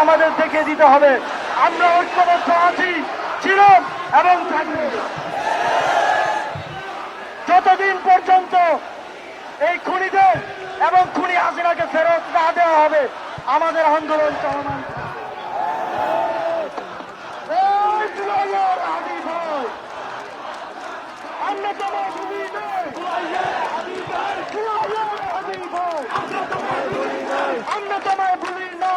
আমাদের দেখিয়ে দিতে হবে আমরা ঐক্যবদ্ধ আছি, ছিলাম এবং থাকব। যতদিন পর্যন্ত এই খুনিদের এবং খুনি হাসিনাকে ফেরত না দেওয়া হবে আমাদের আন্দোলন চলমান। আমরা তোমায় ভুলি না, আমরা তোমায় ভুলি না।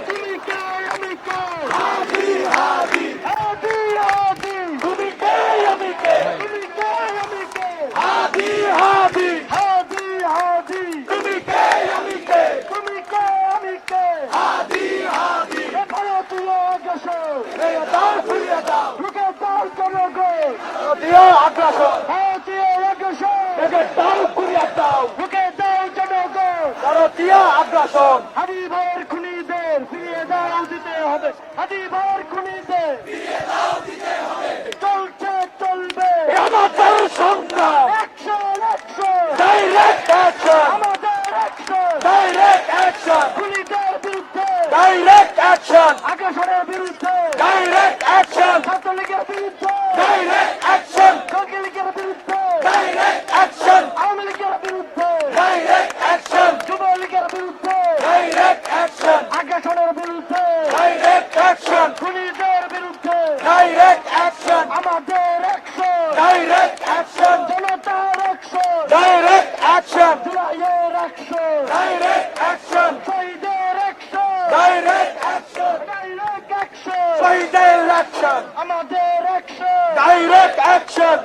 তুমি কে, আমি কে, হাদি হাদি, হাদি হাদি। তুমি কে, আমি কে, তুমি কে, আমি কে, হাদি হাদি, হাদি হাদি। তুমি কে, আমি কে, তুমি কে, আমি কে, হাদি হাদি। ভারতীয় আগ্রাসন ফিরিয়ে দাও, রুখে দাও জনগণ। ভারতীয় আগ্রাসন, ভারতীয় আগ্রাসন, রুখে দাও ফিরিয়ে দাও, রুখে দাও জনগণ। ভারতীয় আগ্রাসন, হাদি ভাইয়ের খুনিদের ফিরিয়ে দাও দিতে হবে, হাদি ভাইয়ের খুনিদের ফিরিয়ে দাও দিতে হবে। চলছে চলবে আমাদের সংগ্রাম, অ্যাকশন অ্যাকশন, ডাইরেক্ট অ্যাকশন, আমাদের অ্যাকশন, ডাইরেক্ট অ্যাকশন। খুনিদের বিরুদ্ধে ডাইরেক্ট অ্যাকশন, আগ্রাসনের বিরুদ্ধে ডাইরেক্ট অ্যাকশন, ছাত্রলীগের বিরুদ্ধে ডাইরেক্ট অ্যাকশন, যুবলীগের লীগের বিরুদ্ধে ডাইরেক্ট অ্যাকশন, আওয়ামী লীগের বিরুদ্ধে ডাইরেক্ট অ্যাকশন, যুবলীগের বিরুদ্ধে ডাইরেক্ট অ্যাকশন, আগ্রাসনের বিরুদ্ধে ডাইরেক্ট অ্যাকশন, খুনিদের বিরুদ্ধে ডাইরেক্ট অ্যাকশন, আমাদের অ্যাকশন, ডাইরেক্ট অ্যাকশন, জনতার অ্যাকশন, ডাইরেক্ট অ্যাকশন, জুলাইয়ের অ্যাকশন, ডাইরেক্ট অ্যাকশন, শহীদের action, direct action, direct action, শহীদের অ্যাকশন, আমাদের অ্যাকশন, ডাইরেক্ট অ্যাকশন।